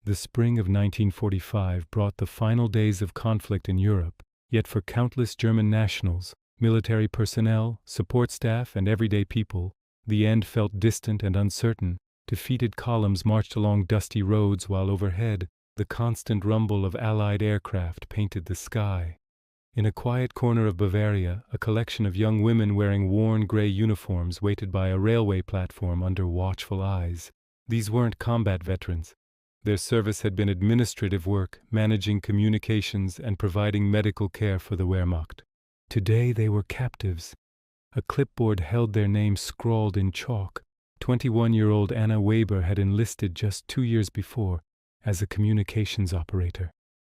The spring of 1945 brought the final days of conflict in Europe, yet for countless German nationals, military personnel, support staff, and everyday people, the end felt distant and uncertain. Defeated columns marched along dusty roads while overhead, the constant rumble of Allied aircraft painted the sky. In a quiet corner of Bavaria, a collection of young women wearing worn gray uniforms waited by a railway platform under watchful eyes. These weren't combat veterans. Their service had been administrative work, managing communications and providing medical care for the Wehrmacht. Today they were captives. A clipboard held their names scrawled in chalk. 21-year-old Anna Weber had enlisted just 2 years before as a communications operator.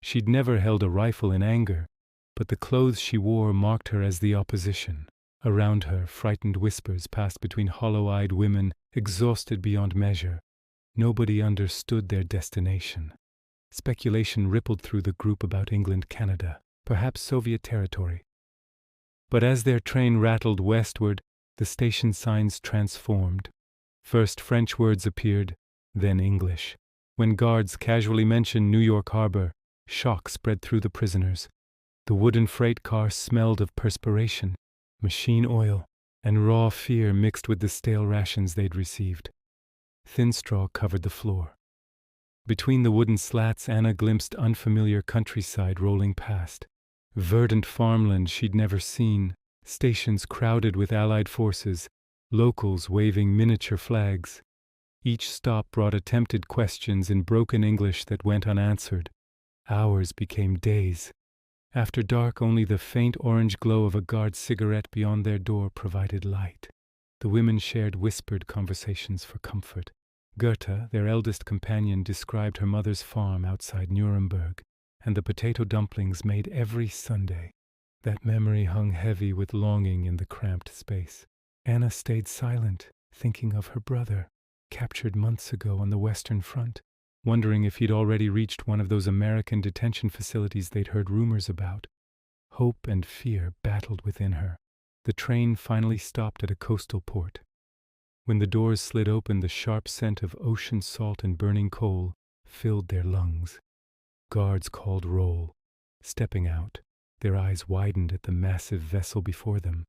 She'd never held a rifle in anger, but the clothes she wore marked her as the opposition. Around her, frightened whispers passed between hollow-eyed women, exhausted beyond measure. Nobody understood their destination. Speculation rippled through the group about England, Canada, perhaps Soviet territory. But as their train rattled westward, the station signs transformed. First French words appeared, then English. When guards casually mentioned New York Harbor, shock spread through the prisoners. The wooden freight car smelled of perspiration, machine oil, and raw fear mixed with the stale rations they'd received. Thin straw covered the floor. Between the wooden slats, Anna glimpsed unfamiliar countryside rolling past. Verdant farmland she'd never seen, stations crowded with Allied forces, locals waving miniature flags. Each stop brought attempted questions in broken English that went unanswered. Hours became days. After dark, only the faint orange glow of a guard's cigarette beyond their door provided light. The women shared whispered conversations for comfort. Goethe, their eldest companion, described her mother's farm outside Nuremberg, and the potato dumplings made every Sunday. That memory hung heavy with longing in the cramped space. Anna stayed silent, thinking of her brother, captured months ago on the Western Front, wondering if he'd already reached one of those American detention facilities they'd heard rumors about. Hope and fear battled within her. The train finally stopped at a coastal port. When the doors slid open, the sharp scent of ocean salt and burning coal filled their lungs. Guards called roll. Stepping out, their eyes widened at the massive vessel before them,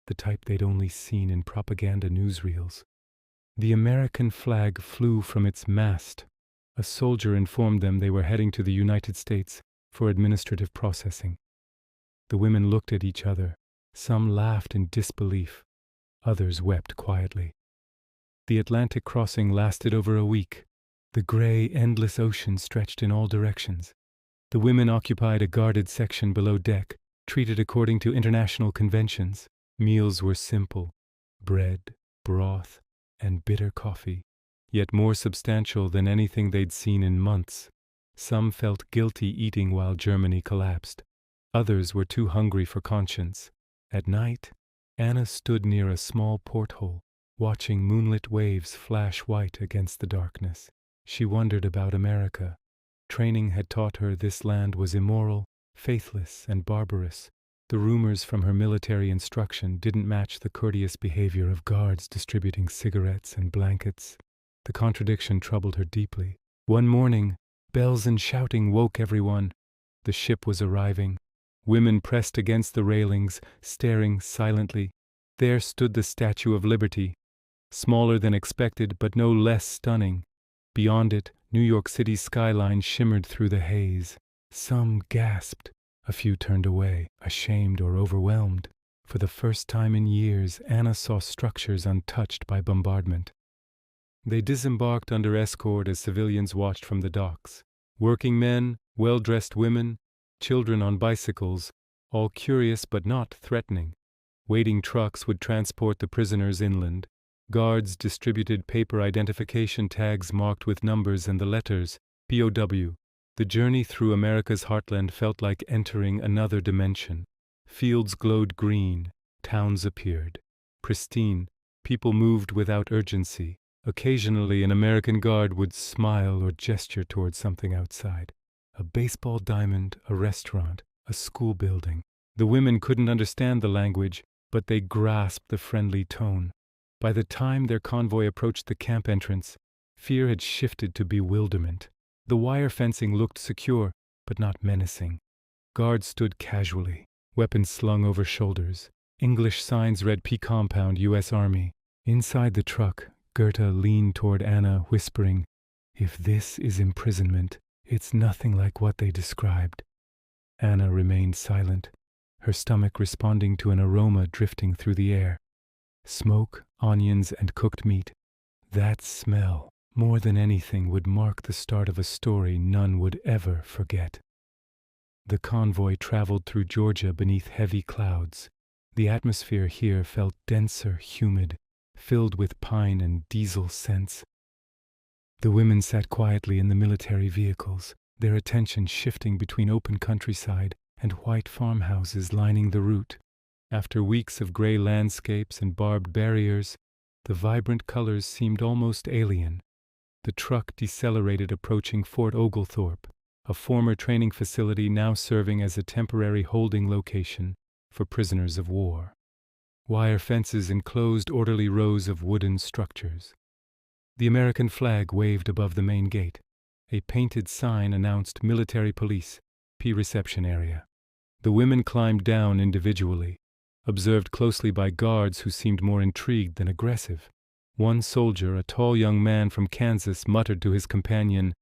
the type they'd only seen in propaganda newsreels. The American flag flew from its mast. A soldier informed them they were heading to the United States for administrative processing. The women looked at each other. Some laughed in disbelief. Others wept quietly. The Atlantic crossing lasted over a week. The gray, endless ocean stretched in all directions. The women occupied a guarded section below deck, treated according to international conventions. Meals were simple: bread, broth, and bitter coffee, yet more substantial than anything they'd seen in months. Some felt guilty eating while Germany collapsed. Others were too hungry for conscience. At night, Anna stood near a small porthole, watching moonlit waves flash white against the darkness. She wondered about America. Training had taught her this land was immoral, faithless, and barbarous. The rumors from her military instruction didn't match the courteous behavior of guards distributing cigarettes and blankets. The contradiction troubled her deeply. One morning, bells and shouting woke everyone. The ship was arriving. Women pressed against the railings, staring silently. There stood the Statue of Liberty, smaller than expected but no less stunning. Beyond it, New York City's skyline shimmered through the haze. Some gasped. A few turned away, ashamed or overwhelmed. For the first time in years, Anna saw structures untouched by bombardment. They disembarked under escort as civilians watched from the docks. Working men, well-dressed women, children on bicycles, all curious but not threatening. Waiting trucks would transport the prisoners inland. Guards distributed paper identification tags marked with numbers and the letters POW. The journey through America's heartland felt like entering another dimension. Fields glowed green, towns appeared. Pristine, people moved without urgency. Occasionally an American guard would smile or gesture toward something outside. A baseball diamond, a restaurant, a school building. The women couldn't understand the language, but they grasped the friendly tone. By the time their convoy approached the camp entrance, fear had shifted to bewilderment. The wire fencing looked secure, but not menacing. Guards stood casually, weapons slung over shoulders. English signs read P Compound, U.S. Army. Inside the truck, Goethe leaned toward Anna, whispering, "If this is imprisonment, it's nothing like what they described." Anna remained silent, her stomach responding to an aroma drifting through the air. Smoke, onions, and cooked meat. That smell, more than anything, would mark the start of a story none would ever forget. The convoy traveled through Georgia beneath heavy clouds. The atmosphere here felt denser, humid, filled with pine and diesel scents. The women sat quietly in the military vehicles, their attention shifting between open countryside and white farmhouses lining the route. After weeks of gray landscapes and barbed barriers, the vibrant colors seemed almost alien. The truck decelerated, approaching Fort Oglethorpe, a former training facility now serving as a temporary holding location for prisoners of war. Wire fences enclosed orderly rows of wooden structures. The American flag waved above the main gate. A painted sign announced Military Police, P Reception Area. The women climbed down individually, observed closely by guards who seemed more intrigued than aggressive. One soldier, a tall young man from Kansas, muttered to his companion,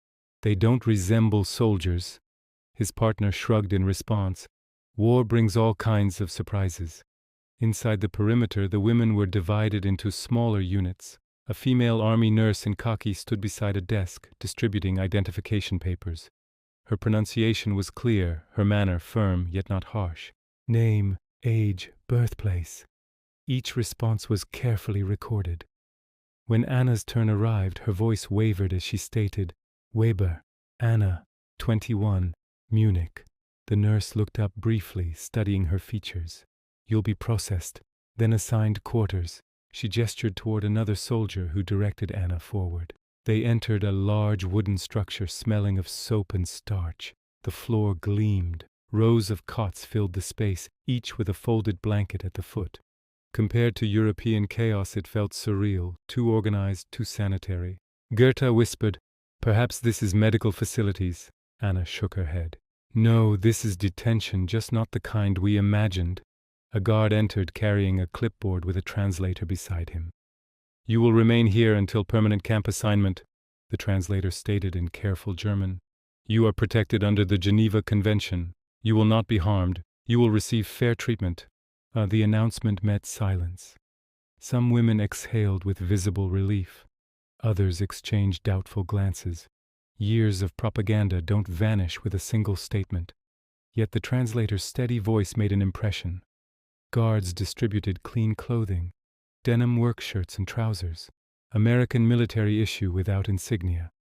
"They don't resemble soldiers." His partner shrugged in response. War brings all kinds of surprises. Inside the perimeter, the women were divided into smaller units. A female army nurse in khaki stood beside a desk, distributing identification papers. Her pronunciation was clear, her manner firm yet not harsh. Name, age, birthplace. Each response was carefully recorded. When Anna's turn arrived, her voice wavered as she stated, "Weber, Anna, 21, Munich." The nurse looked up briefly, studying her features. "You'll be processed, then assigned quarters." She gestured toward another soldier who directed Anna forward. They entered a large wooden structure smelling of soap and starch. The floor gleamed. Rows of cots filled the space, each with a folded blanket at the foot. Compared to European chaos, it felt surreal, too organized, too sanitary. Goethe whispered, "Perhaps this is medical facilities." Anna shook her head. "No, this is detention, just not the kind we imagined." A guard entered carrying a clipboard with a translator beside him. "You will remain here until permanent camp assignment," the translator stated in careful German. "You are protected under the Geneva Convention. You will not be harmed. You will receive fair treatment." The announcement met silence. Some women exhaled with visible relief. Others exchanged doubtful glances. Years of propaganda don't vanish with a single statement. Yet the translator's steady voice made an impression. Guards distributed clean clothing, denim work shirts and trousers, American military issue without insignia.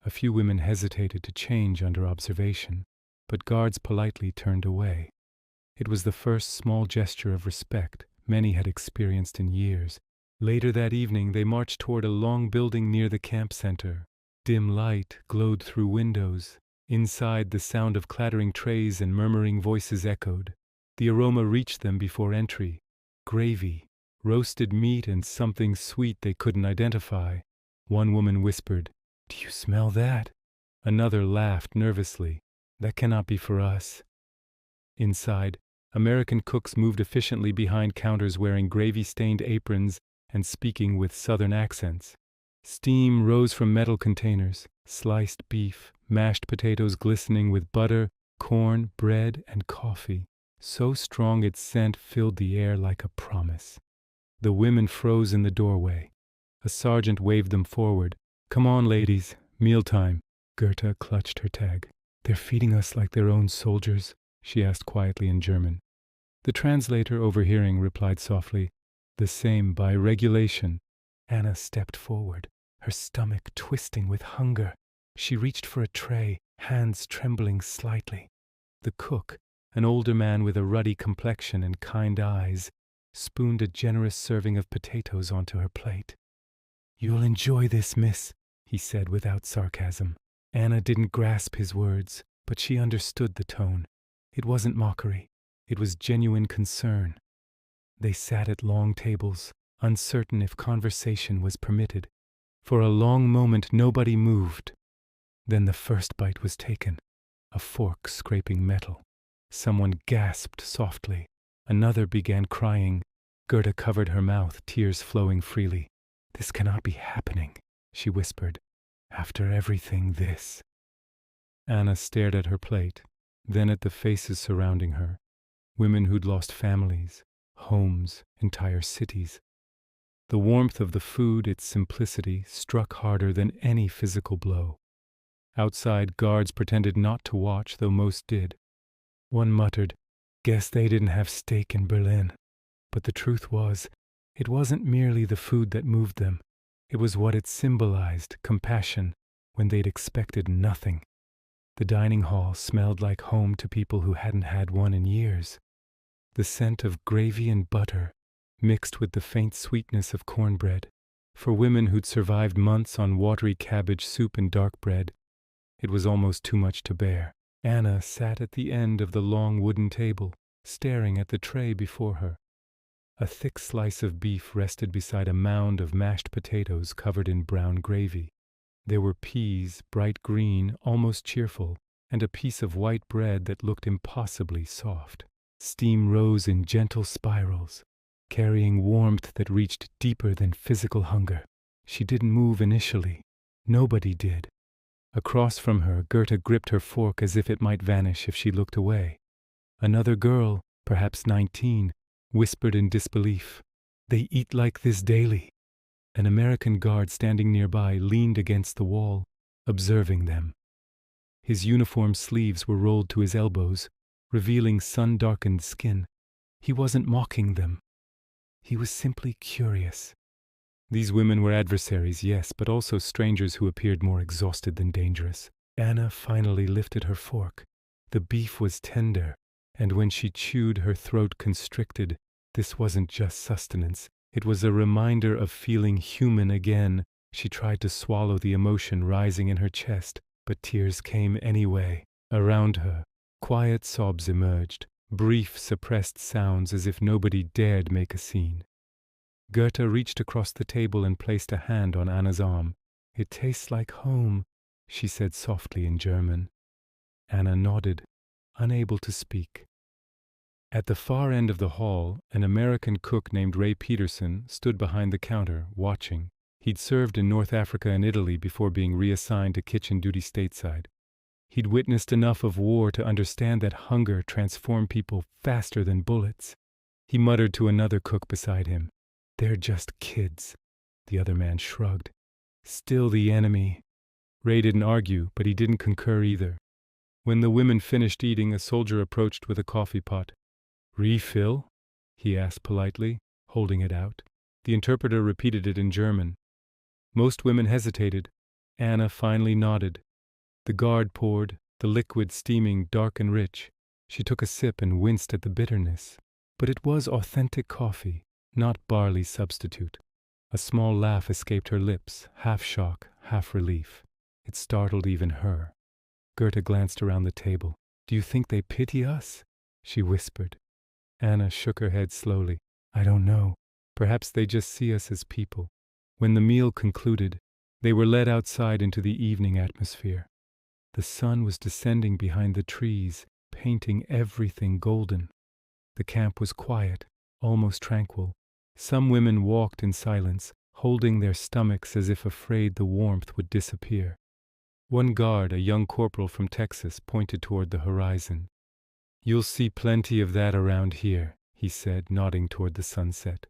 A few women hesitated to change under observation, but guards politely turned away. It was the first small gesture of respect many had experienced in years. Later that evening, they marched toward a long building near the camp center. Dim light glowed through windows. Inside, the sound of clattering trays and murmuring voices echoed. The aroma reached them before entry. Gravy, roasted meat, and something sweet they couldn't identify. One woman whispered, "Do you smell that?" Another laughed nervously. "That cannot be for us." Inside, American cooks moved efficiently behind counters wearing gravy-stained aprons and speaking with southern accents. Steam rose from metal containers, sliced beef, mashed potatoes glistening with butter, corn, bread, and coffee. So strong its scent filled the air like a promise. The women froze in the doorway. A sergeant waved them forward. "Come on, ladies, mealtime." Goethe clutched her tag. "They're feeding us like their own soldiers?" she asked quietly in German. The translator, overhearing, replied softly, "The same by regulation." Anna stepped forward, her stomach twisting with hunger. She reached for a tray, hands trembling slightly. The cook, an older man with a ruddy complexion and kind eyes, spooned a generous serving of potatoes onto her plate. "You'll enjoy this, miss," he said without sarcasm. Anna didn't grasp his words, but she understood the tone. It wasn't mockery. It was genuine concern. They sat at long tables, uncertain if conversation was permitted. For a long moment nobody moved. Then the first bite was taken, a fork scraping metal. Someone gasped softly. Another began crying. Gerda covered her mouth, tears flowing freely. "This cannot be happening," she whispered. "After everything this." Anna stared at her plate, then at the faces surrounding her. Women who'd lost families, homes, entire cities. The warmth of the food, its simplicity, struck harder than any physical blow. Outside, guards pretended not to watch, though most did. One muttered, "Guess they didn't have steak in Berlin." But the truth was, it wasn't merely the food that moved them. It was what it symbolized, compassion, when they'd expected nothing. The dining hall smelled like home to people who hadn't had one in years. The scent of gravy and butter, mixed with the faint sweetness of cornbread. For women who'd survived months on watery cabbage soup and dark bread, it was almost too much to bear. Anna sat at the end of the long wooden table, staring at the tray before her. A thick slice of beef rested beside a mound of mashed potatoes covered in brown gravy. There were peas, bright green, almost cheerful, and a piece of white bread that looked impossibly soft. Steam rose in gentle spirals, carrying warmth that reached deeper than physical hunger. She didn't move initially. Nobody did. Across from her, Gerda gripped her fork as if it might vanish if she looked away. Another girl, perhaps 19, whispered in disbelief, "They eat like this daily." An American guard standing nearby leaned against the wall, observing them. His uniform sleeves were rolled to his elbows, revealing sun-darkened skin. He wasn't mocking them. He was simply curious. These women were adversaries, yes, but also strangers who appeared more exhausted than dangerous. Anna finally lifted her fork. The beef was tender, and when she chewed, her throat constricted. This wasn't just sustenance. It was a reminder of feeling human again. She tried to swallow the emotion rising in her chest, but tears came anyway. Around her, quiet sobs emerged, brief, suppressed sounds as if nobody dared make a scene. Gerda reached across the table and placed a hand on Anna's arm. "It tastes like home," she said softly in German. Anna nodded, unable to speak. At the far end of the hall, an American cook named Ray Peterson stood behind the counter, watching. He'd served in North Africa and Italy before being reassigned to kitchen duty stateside. He'd witnessed enough of war to understand that hunger transformed people faster than bullets. He muttered to another cook beside him, "They're just kids." The other man shrugged. "Still the enemy." Ray didn't argue, but he didn't concur either. When the women finished eating, a soldier approached with a coffee pot. "Refill?" he asked politely, holding it out. The interpreter repeated it in German. Most women hesitated. Anna finally nodded. The guard poured, the liquid steaming dark and rich. She took a sip and winced at the bitterness. But it was authentic coffee, not barley substitute. A small laugh escaped her lips, half shock, half relief. It startled even her. Gerda glanced around the table. "Do you think they pity us?" she whispered. Anna shook her head slowly. "I don't know. Perhaps they just see us as people." When the meal concluded, they were led outside into the evening atmosphere. The sun was descending behind the trees, painting everything golden. The camp was quiet, almost tranquil. Some women walked in silence, holding their stomachs as if afraid the warmth would disappear. One guard, a young corporal from Texas, pointed toward the horizon. "You'll see plenty of that around here," he said, nodding toward the sunset.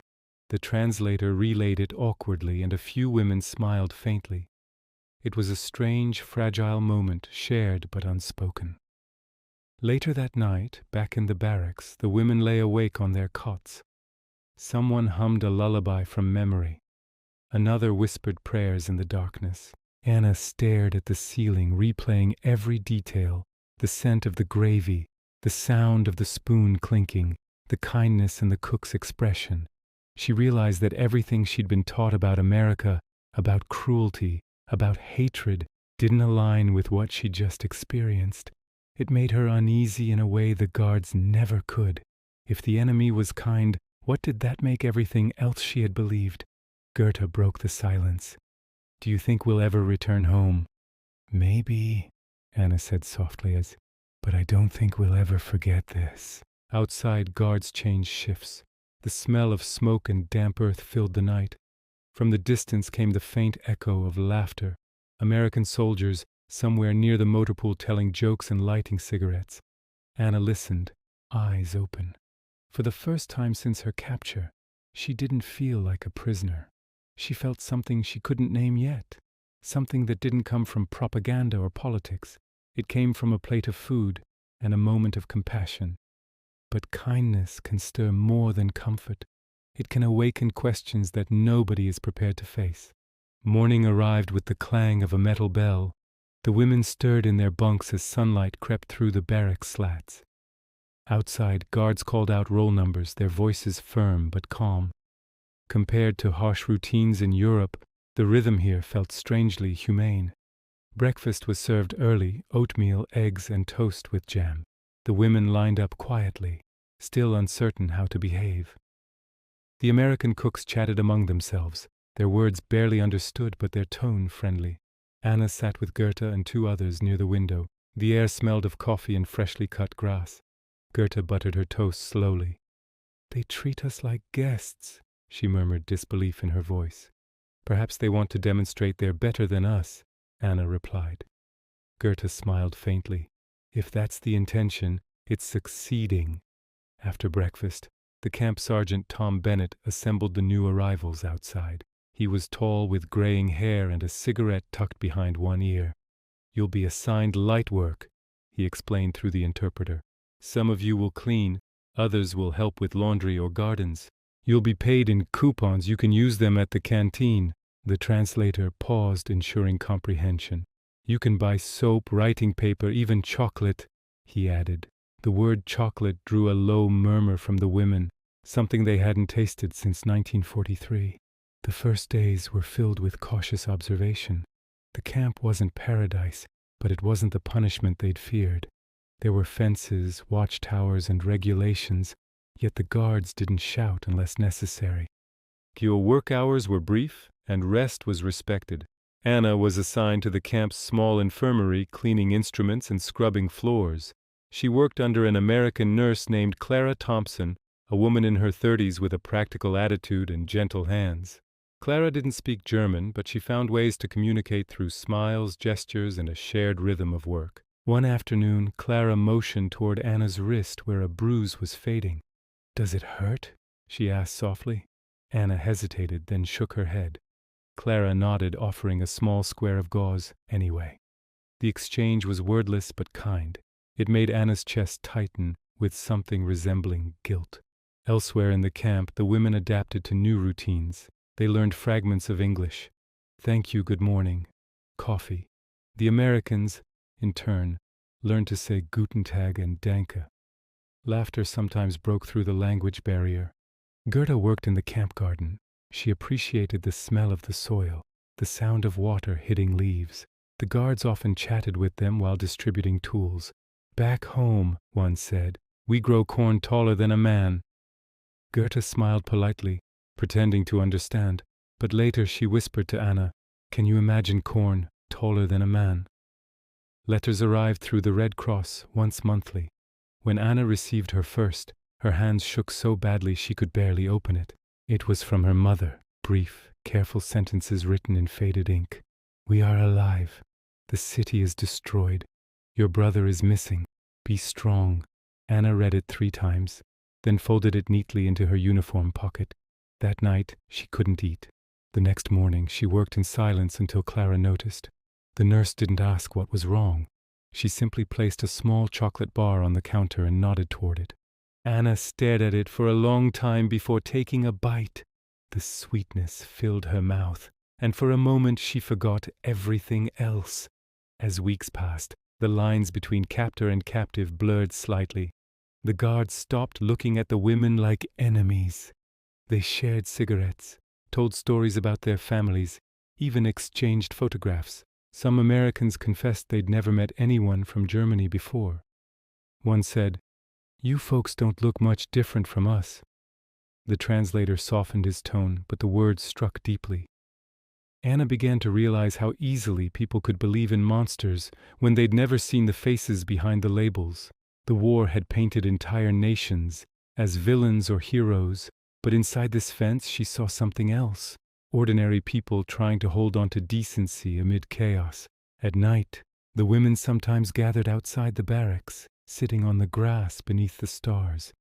The translator relayed it awkwardly, and a few women smiled faintly. It was a strange, fragile moment, shared but unspoken. Later that night, back in the barracks, the women lay awake on their cots. Someone hummed a lullaby from memory. Another whispered prayers in the darkness. Anna stared at the ceiling, replaying every detail, the scent of the gravy, the sound of the spoon clinking, the kindness in the cook's expression. She realized that everything she'd been taught about America, about cruelty, about hatred, didn't align with what she'd just experienced. It made her uneasy in a way the guards never could. If the enemy was kind, what did that make everything else she had believed? Gerda broke the silence. "Do you think we'll ever return home?" Maybe, Anna said softly but I don't think we'll ever forget this. Outside, guards changed shifts. The smell of smoke and damp earth filled the night. From the distance came the faint echo of laughter. American soldiers, somewhere near the motor pool, telling jokes and lighting cigarettes. Anna listened, eyes open. For the first time since her capture, she didn't feel like a prisoner. She felt something she couldn't name yet. Something that didn't come from propaganda or politics. It came from a plate of food and a moment of compassion. But kindness can stir more than comfort. It can awaken questions that nobody is prepared to face. Morning arrived with the clang of a metal bell. The women stirred in their bunks as sunlight crept through the barrack slats. Outside, guards called out roll numbers, their voices firm but calm. Compared to harsh routines in Europe, the rhythm here felt strangely humane. Breakfast was served early, oatmeal, eggs, and toast with jam. The women lined up quietly, still uncertain how to behave. The American cooks chatted among themselves, their words barely understood but their tone friendly. Anna sat with Goethe and two others near the window. The air smelled of coffee and freshly cut grass. Goethe buttered her toast slowly. "They treat us like guests," she murmured, disbelief in her voice. "Perhaps they want to demonstrate they're better than us," Anna replied. Goethe smiled faintly. "If that's the intention, it's succeeding." After breakfast, the camp sergeant Tom Bennett assembled the new arrivals outside. He was tall with graying hair and a cigarette tucked behind one ear. "You'll be assigned light work," he explained through the interpreter. "Some of you will clean, others will help with laundry or gardens. You'll be paid in coupons, you can use them at the canteen." The translator paused, ensuring comprehension. "You can buy soap, writing paper, even chocolate," he added. The word chocolate drew a low murmur from the women, something they hadn't tasted since 1943. The first days were filled with cautious observation. The camp wasn't paradise, but it wasn't the punishment they'd feared. There were fences, watchtowers, and regulations, yet the guards didn't shout unless necessary. Your work hours were brief, and rest was respected. Anna was assigned to the camp's small infirmary, cleaning instruments and scrubbing floors. She worked under an American nurse named Clara Thompson, a woman in her 30s with a practical attitude and gentle hands. Clara didn't speak German, but she found ways to communicate through smiles, gestures, and a shared rhythm of work. One afternoon, Clara motioned toward Anna's wrist where a bruise was fading. "Does it hurt?" she asked softly. Anna hesitated, then shook her head. Clara nodded, offering a small square of gauze anyway. The exchange was wordless but kind. It made Anna's chest tighten with something resembling guilt. Elsewhere in the camp, the women adapted to new routines. They learned fragments of English. "Thank you, good morning," "coffee." The Americans, in turn, learned to say Guten Tag and Danke. Laughter sometimes broke through the language barrier. Gerda worked in the camp garden. She appreciated the smell of the soil, the sound of water hitting leaves. The guards often chatted with them while distributing tools. "Back home," one said, "we grow corn taller than a man." Gerda smiled politely, pretending to understand, but later she whispered to Anna, "Can you imagine corn taller than a man?" Letters arrived through the Red Cross once monthly. When Anna received her first, her hands shook so badly she could barely open it. It was from her mother, brief, careful sentences written in faded ink. "We are alive. The city is destroyed. Your brother is missing. Be strong." Anna read it 3 times, then folded it neatly into her uniform pocket. That night, she couldn't eat. The next morning, she worked in silence until Clara noticed. The nurse didn't ask what was wrong. She simply placed a small chocolate bar on the counter and nodded toward it. Anna stared at it for a long time before taking a bite. The sweetness filled her mouth, and for a moment she forgot everything else. As weeks passed, the lines between captor and captive blurred slightly. The guards stopped looking at the women like enemies. They shared cigarettes, told stories about their families, even exchanged photographs. Some Americans confessed they'd never met anyone from Germany before. One said, "You folks don't look much different from us." The translator softened his tone, but the words struck deeply. Anna began to realize how easily people could believe in monsters when they'd never seen the faces behind the labels. The war had painted entire nations as villains or heroes, but inside this fence she saw something else. Ordinary people trying to hold on to decency amid chaos. At night, the women sometimes gathered outside the barracks, sitting on the grass beneath the stars.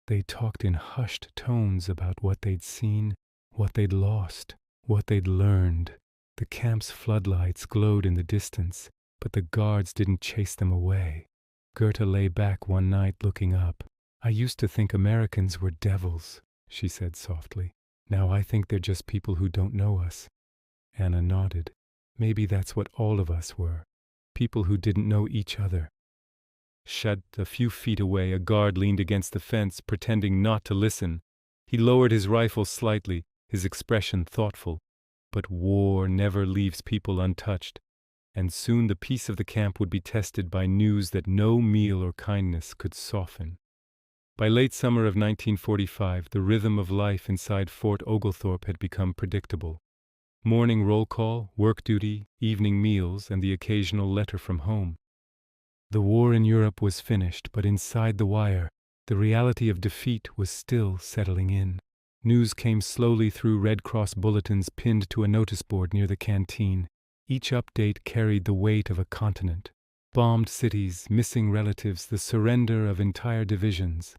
They talked in hushed tones about what they'd seen, what they'd lost, what they'd learned. The camp's floodlights glowed in the distance, but the guards didn't chase them away. Goethe lay back one night looking up. "I used to think Americans were devils," she said softly. "Now I think they're just people who don't know us." Anna nodded. Maybe that's what all of us were. People who didn't know each other. A few feet away, a guard leaned against the fence, pretending not to listen. He lowered his rifle slightly, his expression thoughtful. But war never leaves people untouched, and soon the peace of the camp would be tested by news that no meal or kindness could soften. By late summer of 1945, the rhythm of life inside Fort Oglethorpe had become predictable. Morning roll call, work duty, evening meals, and the occasional letter from home. The war in Europe was finished, but inside the wire, the reality of defeat was still settling in. News came slowly through Red Cross bulletins pinned to a notice board near the canteen. Each update carried the weight of a continent. Bombed cities, missing relatives, the surrender of entire divisions.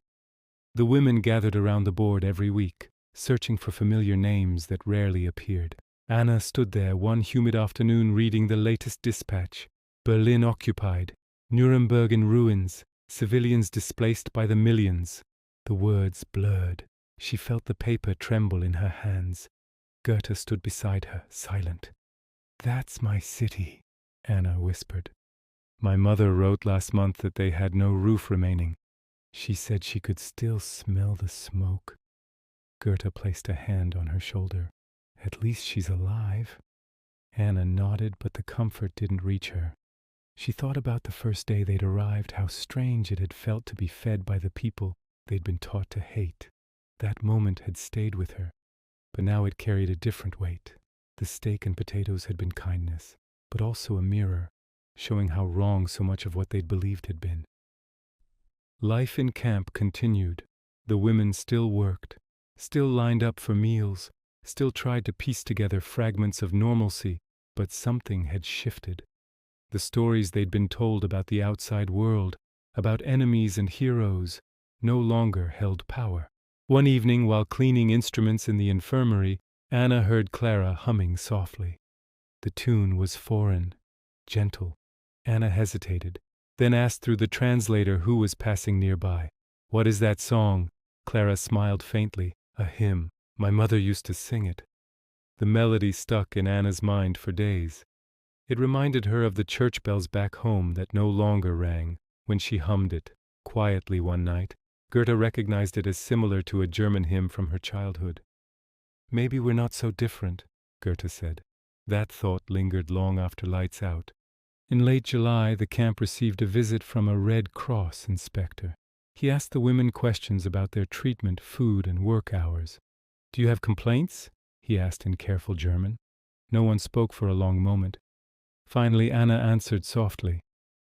The women gathered around the board every week, searching for familiar names that rarely appeared. Anna stood there one humid afternoon reading the latest dispatch. Berlin occupied, Nuremberg in ruins, civilians displaced by the millions. The words blurred. She felt the paper tremble in her hands. Goethe stood beside her, silent. "That's my city," Anna whispered. "My mother wrote last month that they had no roof remaining. She said she could still smell the smoke." Goethe placed a hand on her shoulder. "At least she's alive." Anna nodded, but the comfort didn't reach her. She thought about the first day they'd arrived, how strange it had felt to be fed by the people they'd been taught to hate. That moment had stayed with her, but now it carried a different weight. The steak and potatoes had been kindness, but also a mirror, showing how wrong so much of what they'd believed had been. Life in camp continued. The women still worked, still lined up for meals, still tried to piece together fragments of normalcy, but something had shifted. The stories they'd been told about the outside world, about enemies and heroes, no longer held power. One evening, while cleaning instruments in the infirmary, Anna heard Clara humming softly. The tune was foreign, gentle. Anna hesitated, then asked through the translator who was passing nearby. "What is that song?" Clara smiled faintly. "A hymn. My mother used to sing it." The melody stuck in Anna's mind for days. It reminded her of the church bells back home that no longer rang when she hummed it, quietly one night. Goethe recognized it as similar to a German hymn from her childhood. "Maybe we're not so different," Goethe said. That thought lingered long after lights out. In late July, the camp received a visit from a Red Cross inspector. He asked the women questions about their treatment, food, and work hours. "Do you have complaints?" he asked in careful German. No one spoke for a long moment. Finally, Anna answered softly,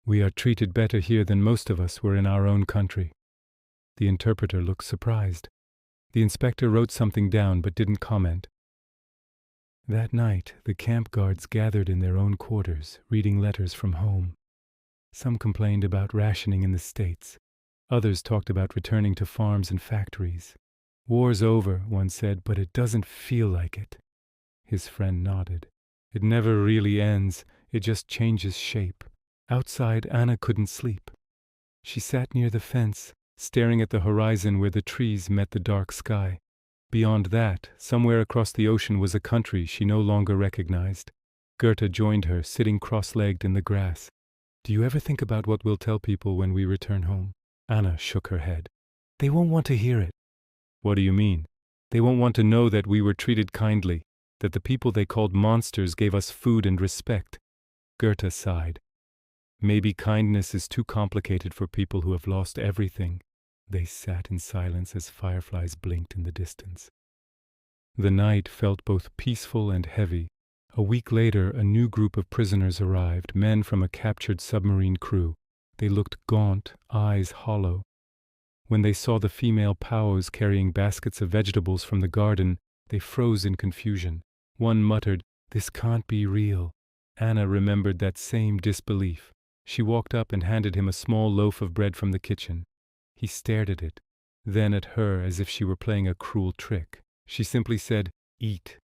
"We are treated better here than most of us were in our own country." The interpreter looked surprised. The inspector wrote something down but didn't comment. That night, the camp guards gathered in their own quarters, reading letters from home. Some complained about rationing in the States. Others talked about returning to farms and factories. "War's over," one said, "but it doesn't feel like it." His friend nodded. "It never really ends, it just changes shape." Outside, Anna couldn't sleep. She sat near the fence, staring at the horizon where the trees met the dark sky. Beyond that, somewhere across the ocean was a country she no longer recognized. Goethe joined her, sitting cross-legged in the grass. "Do you ever think about what we'll tell people when we return home?" Anna shook her head. "They won't want to hear it." "What do you mean?" "They won't want to know that we were treated kindly, that the people they called monsters gave us food and respect." Goethe sighed. "Maybe kindness is too complicated for people who have lost everything." They sat in silence as fireflies blinked in the distance. The night felt both peaceful and heavy. A week later, a new group of prisoners arrived, men from a captured submarine crew. They looked gaunt, eyes hollow. When they saw the female POWs carrying baskets of vegetables from the garden, they froze in confusion. One muttered, "This can't be real." Anna remembered that same disbelief. She walked up and handed him a small loaf of bread from the kitchen. He stared at it, then at her as if she were playing a cruel trick. She simply said, "Eat."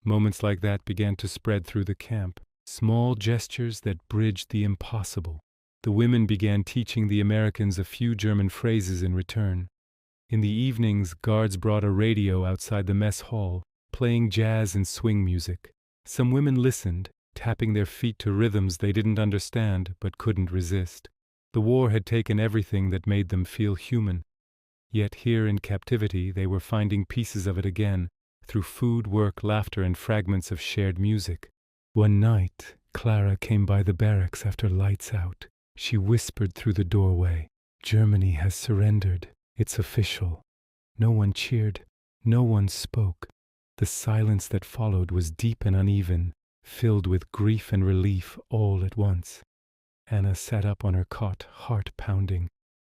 Moments like that began to spread through the camp, small gestures that bridged the impossible. The women began teaching the Americans a few German phrases in return. In the evenings, guards brought a radio outside the mess hall, playing jazz and swing music. Some women listened, tapping their feet to rhythms they didn't understand but couldn't resist. The war had taken everything that made them feel human. Yet here in captivity they were finding pieces of it again, through food, work, laughter, and fragments of shared music. One night, Clara came by the barracks after lights out. She whispered through the doorway, "Germany has surrendered. It's official." No one cheered. No one spoke. The silence that followed was deep and uneven, filled with grief and relief all at once. Anna sat up on her cot, heart pounding.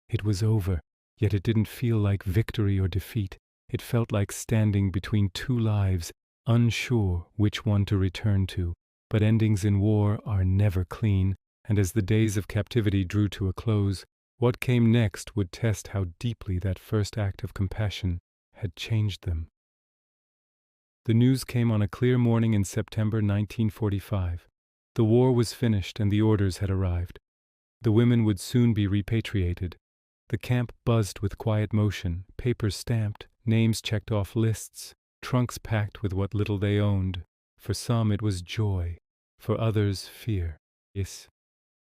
It was over, yet it didn't feel like victory or defeat. It felt like standing between two lives, unsure which one to return to. But endings in war are never clean, and as the days of captivity drew to a close, what came next would test how deeply that first act of compassion had changed them. The news came on a clear morning in September 1945. The war was finished and the orders had arrived. The women would soon be repatriated. The camp buzzed with quiet motion, papers stamped, names checked off lists, trunks packed with what little they owned. For some it was joy, for others fear. Yes.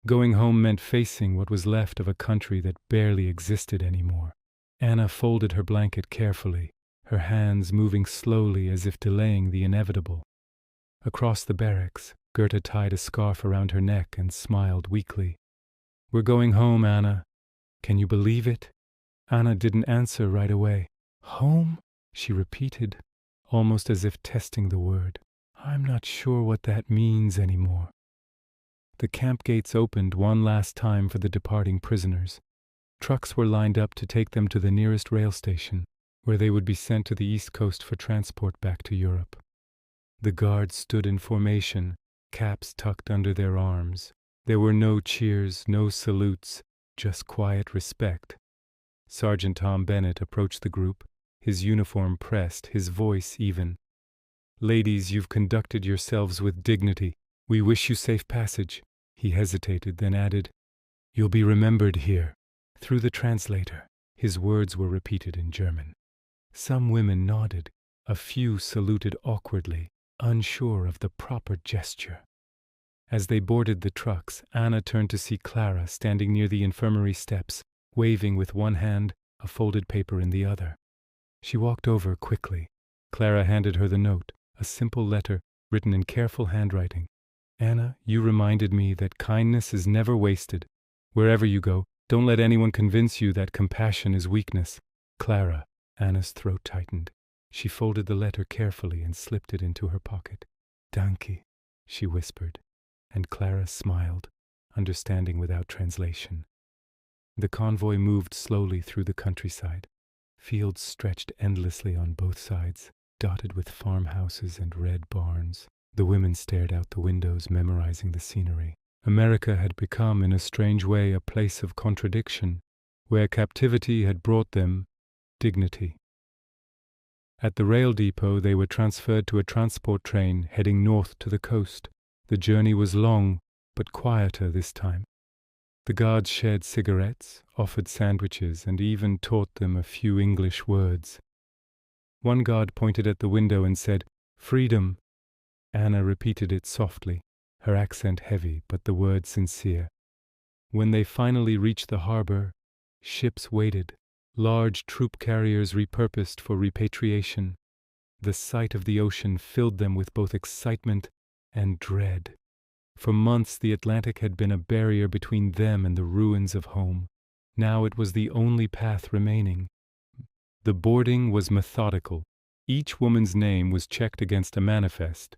Going home meant facing what was left of a country that barely existed anymore. Anna folded her blanket carefully, her hands moving slowly as if delaying the inevitable. Across the barracks, Gerda tied a scarf around her neck and smiled weakly. "We're going home, Anna. Can you believe it?" Anna didn't answer right away. "Home?" she repeated, almost as if testing the word. "I'm not sure what that means anymore." The camp gates opened one last time for the departing prisoners. Trucks were lined up to take them to the nearest rail station, where they would be sent to the East Coast for transport back to Europe. The guards stood in formation, caps tucked under their arms. There were no cheers, no salutes, just quiet respect. Sergeant Tom Bennett approached the group, his uniform pressed, his voice even. "Ladies, you've conducted yourselves with dignity. We wish you safe passage." He hesitated, then added, "You'll be remembered here." Through the translator, his words were repeated in German. Some women nodded, a few saluted awkwardly, unsure of the proper gesture. As they boarded the trucks, Anna turned to see Clara standing near the infirmary steps, waving with one hand, a folded paper in the other. She walked over quickly. Clara handed her the note, a simple letter written in careful handwriting. "Anna, you reminded me that kindness is never wasted. Wherever you go, don't let anyone convince you that compassion is weakness." "Clara," Anna's throat tightened. She folded the letter carefully and slipped it into her pocket. "Danke," she whispered, and Clara smiled, understanding without translation. The convoy moved slowly through the countryside. Fields stretched endlessly on both sides, dotted with farmhouses and red barns. The women stared out the windows, memorizing the scenery. America had become, in a strange way, a place of contradiction, where captivity had brought them dignity. At the rail depot, they were transferred to a transport train heading north to the coast. The journey was long, but quieter this time. The guards shared cigarettes, offered sandwiches, and even taught them a few English words. One guard pointed at the window and said, "Freedom." Anna repeated it softly, her accent heavy, but the words sincere. When they finally reached the harbor, ships waited, large troop carriers repurposed for repatriation. The sight of the ocean filled them with both excitement and dread. For months the Atlantic had been a barrier between them and the ruins of home. Now it was the only path remaining. The boarding was methodical. Each woman's name was checked against a manifest.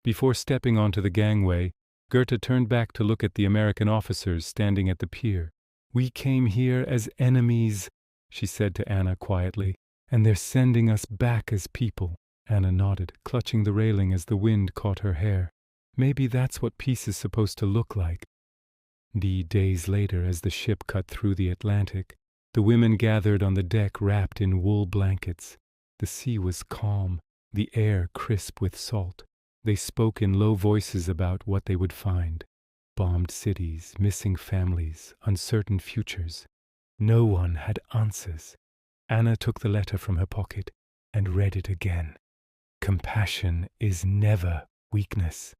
Before stepping onto the gangway, Goethe turned back to look at the American officers standing at the pier. "We came here as enemies," she said to Anna quietly, "and they're sending us back as people." Anna nodded, clutching the railing as the wind caught her hair. Maybe that's what peace is supposed to look like. Days later, as the ship cut through the Atlantic, the women gathered on the deck wrapped in wool blankets. The sea was calm, the air crisp with salt. They spoke in low voices about what they would find. Bombed cities, missing families, uncertain futures. No one had answers. Anna took the letter from her pocket and read it again. Compassion is never weakness.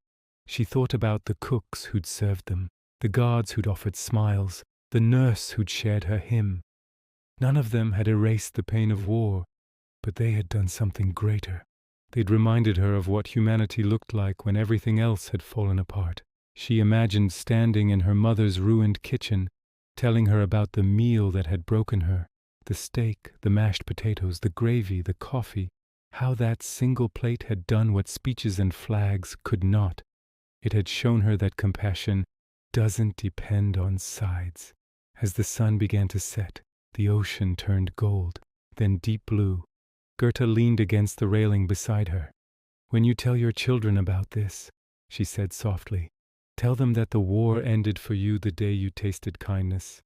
She thought about the cooks who'd served them, the guards who'd offered smiles, the nurse who'd shared her hymn. None of them had erased the pain of war, but they had done something greater. They'd reminded her of what humanity looked like when everything else had fallen apart. She imagined standing in her mother's ruined kitchen, telling her about the meal that had broken her, the steak, the mashed potatoes, the gravy, the coffee, how that single plate had done what speeches and flags could not. It had shown her that compassion doesn't depend on sides. As the sun began to set, the ocean turned gold, then deep blue. Goethe leaned against the railing beside her. "When you tell your children about this," she said softly, "tell them that the war ended for you the day you tasted kindness."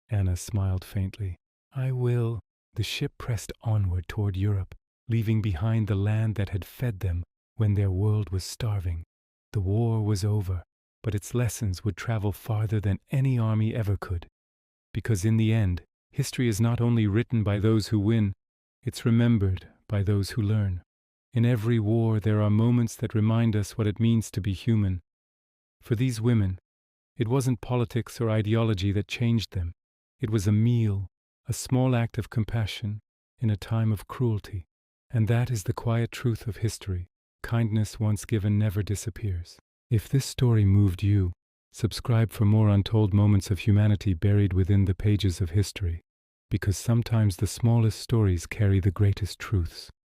Anna smiled faintly. "I will." The ship pressed onward toward Europe, leaving behind the land that had fed them when their world was starving. The war was over, but its lessons would travel farther than any army ever could. Because in the end, history is not only written by those who win, it's remembered by those who learn. In every war, there are moments that remind us what it means to be human. For these women, it wasn't politics or ideology that changed them. It was a meal, a small act of compassion in a time of cruelty. And that is the quiet truth of history. Kindness once given never disappears. If this story moved you, subscribe for more untold moments of humanity buried within the pages of history, because sometimes the smallest stories carry the greatest truths.